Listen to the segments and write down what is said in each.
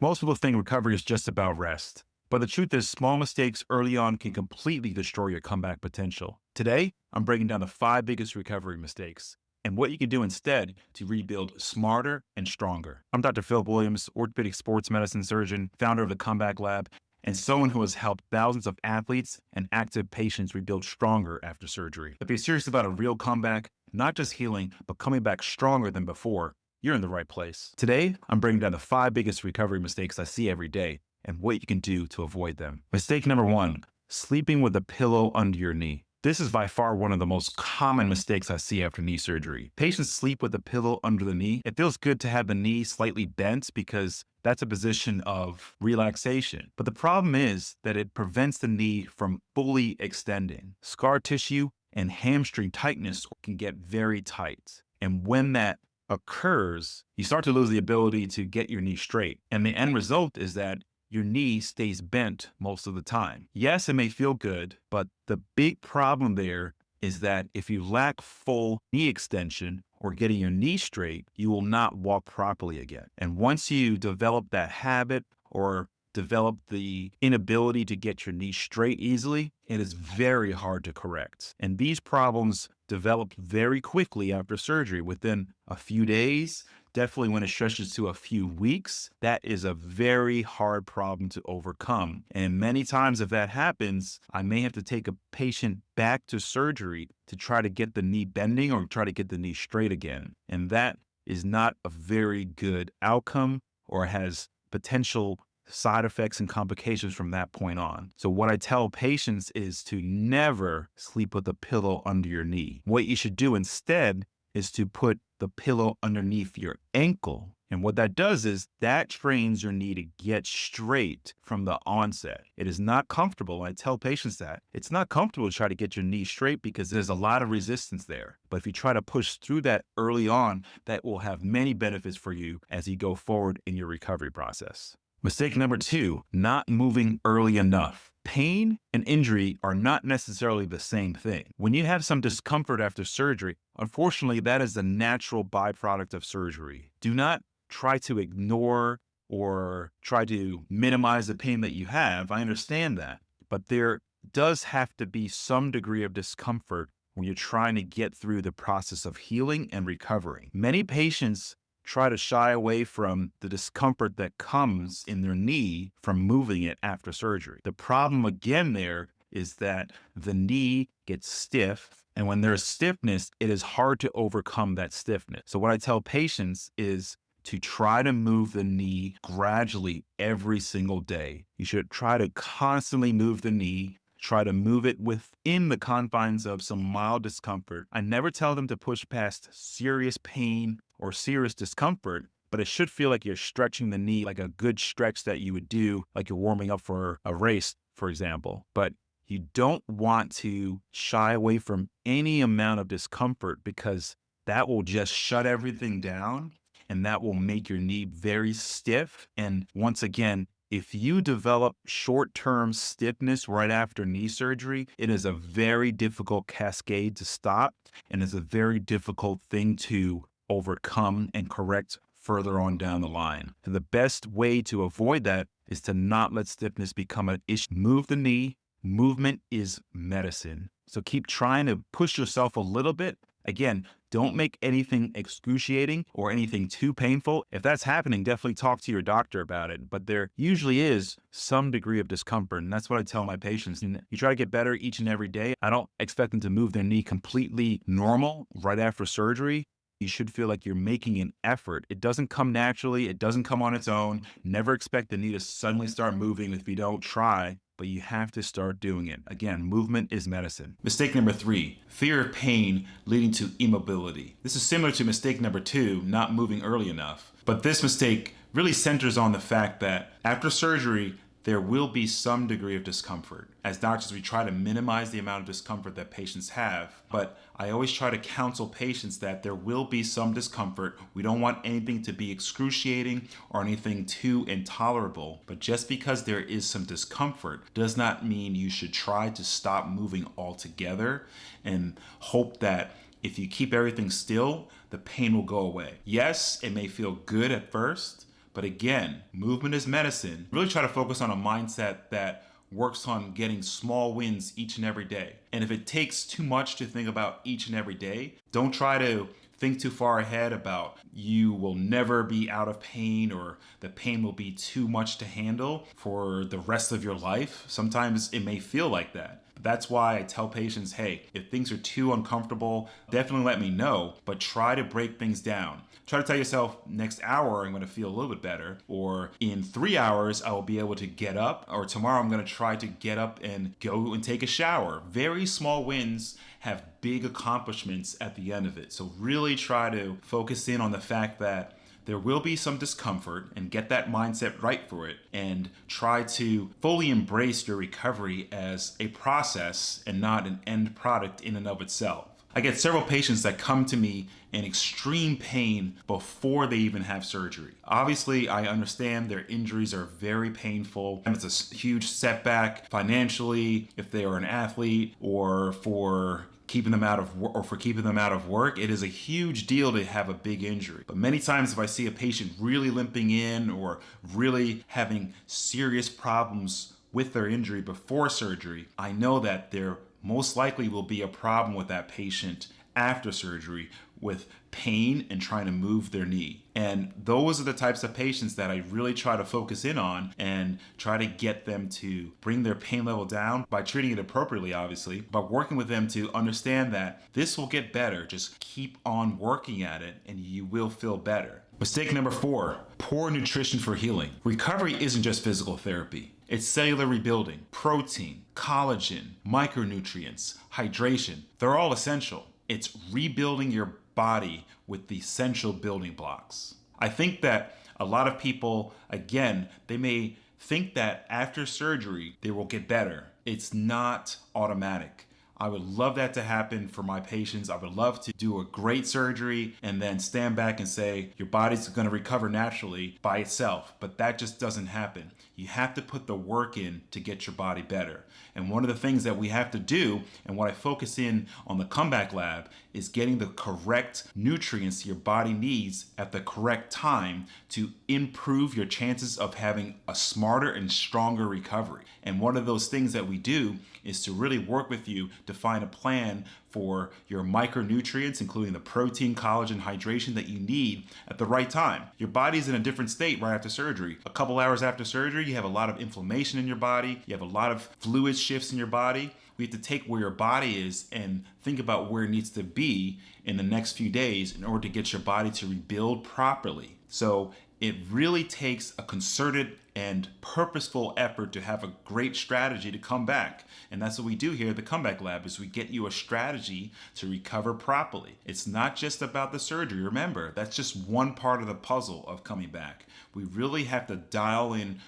Most people think recovery is just about rest, but the truth is, small mistakes early on can completely destroy your comeback potential. Today, I'm breaking down the 5 biggest recovery mistakes and what you can do instead to rebuild smarter and stronger. I'm Dr. Phil Williams, orthopedic sports medicine surgeon, founder of the Comeback Lab, and someone who has helped thousands of athletes and active patients rebuild stronger after surgery. If you're serious about a real comeback, not just healing, but coming back stronger than before, you're in the right place. Today, I'm bringing down the 5 biggest recovery mistakes I see every day and what you can do to avoid them. Mistake number 1, sleeping with a pillow under your knee. This is by far one of the most common mistakes I see after knee surgery. Patients sleep with a pillow under the knee. It feels good to have the knee slightly bent because that's a position of relaxation. But the problem is that it prevents the knee from fully extending. Scar tissue and hamstring tightness can get very tight. And when that occurs, you start to lose the ability to get your knee straight. And the end result is that your knee stays bent most of the time. Yes, it may feel good, but the big problem there is that if you lack full knee extension or getting your knee straight, you will not walk properly again. And once you develop that habit or develop the inability to get your knee straight easily, it is very hard to correct. And these problems develop very quickly after surgery, within a few days. Definitely when it stretches to a few weeks, that is a very hard problem to overcome. And many times if that happens, I may have to take a patient back to surgery to try to get the knee bending or try to get the knee straight again. And that is not a very good outcome or has potential side effects and complications from that point on. So what I tell patients is to never sleep with a pillow under your knee. What you should do instead is to put the pillow underneath your ankle. And what that does is that trains your knee to get straight from the onset. It is not comfortable. I tell patients that it's not comfortable to try to get your knee straight because there's a lot of resistance there. But if you try to push through that early on, that will have many benefits for you as you go forward in your recovery process. Mistake number 2, not moving early enough. Pain and injury are not necessarily the same thing. When you have some discomfort after surgery, unfortunately, that is a natural byproduct of surgery. Do not try to ignore or try to minimize the pain that you have. I understand that, but there does have to be some degree of discomfort when you're trying to get through the process of healing and recovering. Many patients try to shy away from the discomfort that comes in their knee from moving it after surgery. The problem again there is that the knee gets stiff, and when there's stiffness, it is hard to overcome that stiffness. So what I tell patients is to try to move the knee gradually every single day. You should try to constantly move the knee. Try to move it within the confines of some mild discomfort. I never tell them to push past serious pain or serious discomfort, but it should feel like you're stretching the knee, like a good stretch that you would do, like you're warming up for a race, for example. But you don't want to shy away from any amount of discomfort because that will just shut everything down and that will make your knee very stiff. And once again, if you develop short-term stiffness right after knee surgery, it is a very difficult cascade to stop, and it's a very difficult thing to overcome and correct further on down the line. And the best way to avoid that is to not let stiffness become an issue. Move the knee. Movement is medicine. So keep trying to push yourself a little bit. Again, don't make anything excruciating or anything too painful. If that's happening, definitely talk to your doctor about it. But there usually is some degree of discomfort, and that's what I tell my patients. And you try to get better each and every day. I don't expect them to move their knee completely normal right after surgery. You should feel like you're making an effort. It doesn't come naturally. It doesn't come on its own. Never expect the knee to suddenly start moving if you don't try, but you have to start doing it. Again, movement is medicine. Mistake number 3, fear of pain leading to immobility. This is similar to mistake number 2, not moving early enough. But this mistake really centers on the fact that after surgery, there will be some degree of discomfort. As doctors, we try to minimize the amount of discomfort that patients have, but I always try to counsel patients that there will be some discomfort. We don't want anything to be excruciating or anything too intolerable, but just because there is some discomfort does not mean you should try to stop moving altogether and hope that if you keep everything still, the pain will go away. Yes, it may feel good at first, But again, movement is medicine. Really try to focus on a mindset that works on getting small wins each and every day. And if it takes too much to think about each and every day, don't try to think too far ahead about you will never be out of pain or the pain will be too much to handle for the rest of your life. Sometimes it may feel like that. That's why I tell patients, hey, if things are too uncomfortable, definitely let me know, but try to break things down. Try to tell yourself, next hour I'm going to feel a little bit better, or in 3 hours I will be able to get up, or tomorrow I'm going to try to get up and go and take a shower. Very small wins have big accomplishments at the end of it. So really try to focus in on the fact that there will be some discomfort and get that mindset right for it, and try to fully embrace your recovery as a process and not an end product in and of itself. I get several patients that come to me in extreme pain before they even have surgery. Obviously, I understand their injuries are very painful, and it's a huge setback financially if they are an athlete, or for keeping them out of work. It is a huge deal to have a big injury. But many times if I see a patient really limping in or really having serious problems with their injury before surgery, I know that there most likely will be a problem with that patient after surgery with pain and trying to move their knee. And those are the types of patients that I really try to focus in on and try to get them to bring their pain level down by treating it appropriately, obviously, but working with them to understand that this will get better. Just keep on working at it and you will feel better. Mistake number 4, poor nutrition for healing. Recovery isn't just physical therapy. It's cellular rebuilding, protein, collagen, micronutrients, hydration. They're all essential. It's rebuilding your body with the essential building blocks. I think that a lot of people, again, they may think that after surgery, they will get better. It's not automatic. I would love that to happen for my patients. I would love to do a great surgery and then stand back and say, your body's going to recover naturally by itself. But that just doesn't happen. You have to put the work in to get your body better. And one of the things that we have to do, and what I focus in on the Comeback Lab, is getting the correct nutrients your body needs at the correct time to improve your chances of having a smarter and stronger recovery. And one of those things that we do is to really work with you to find a plan for your micronutrients, including the protein, collagen, hydration that you need at the right time. Your body's in a different state right after surgery. A couple hours after surgery, you have a lot of inflammation in your body. You have a lot of fluid shifts in your body. We have to take where your body is and think about where it needs to be in the next few days in order to get your body to rebuild properly. So it really takes a concerted and purposeful effort to have a great strategy to come back. And that's what we do here at the Comeback Lab, is we get you a strategy to recover properly. It's not just about the surgery. Remember, that's just one part of the puzzle of coming back. We really have to dial in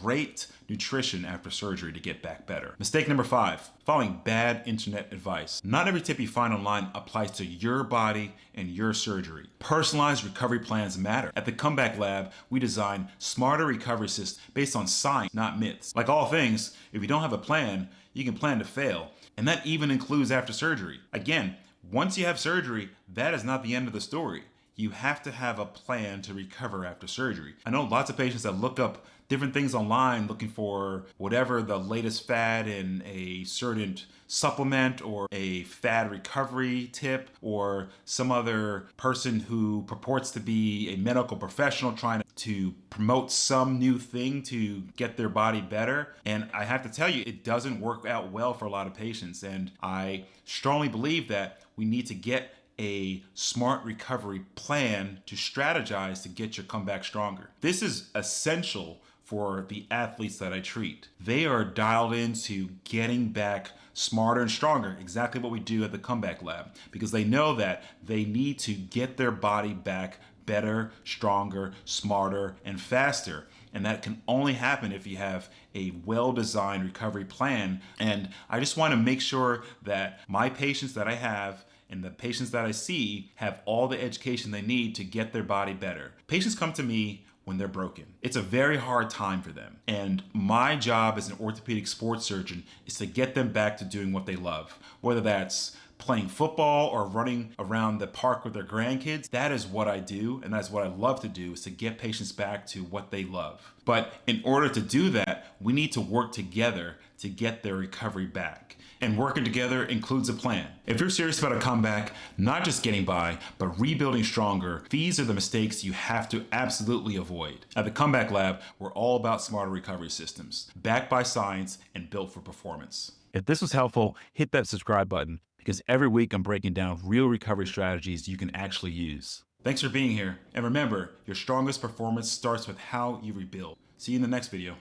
great nutrition after surgery to get back better. Mistake number 5, following bad internet advice. Not every tip you find online applies to your body and your surgery. Personalized recovery plans matter. At the Comeback Lab, we design smarter recovery systems based on science, not myths. Like all things, if you don't have a plan, you can plan to fail. And that even includes after surgery. Again, once you have surgery, that is not the end of the story. You have to have a plan to recover after surgery. I know lots of patients that look up different things online looking for whatever the latest fad in a certain supplement or a fad recovery tip, or some other person who purports to be a medical professional trying to promote some new thing to get their body better. And I have to tell you, it doesn't work out well for a lot of patients. And I strongly believe that we need to get a smart recovery plan to strategize to get your comeback stronger. This is essential for the athletes that I treat. They are dialed into getting back smarter and stronger, exactly what we do at the Comeback Lab, because they know that they need to get their body back better, stronger, smarter, and faster. And that can only happen if you have a well-designed recovery plan. And I just want to make sure that my patients that I have and the patients that I see have all the education they need to get their body better. Patients come to me when they're broken. It's a very hard time for them. And my job as an orthopedic sports surgeon is to get them back to doing what they love, whether that's playing football or running around the park with their grandkids. That is what I do, and that's what I love to do, is to get patients back to what they love. But in order to do that, we need to work together to get their recovery back. And working together includes a plan. If you're serious about a comeback, not just getting by, but rebuilding stronger, these are the mistakes you have to absolutely avoid. At the Comeback Lab, we're all about smarter recovery systems, backed by science and built for performance. If this was helpful, hit that subscribe button, because every week I'm breaking down real recovery strategies you can actually use. Thanks for being here. And remember, your strongest performance starts with how you rebuild. See you in the next video.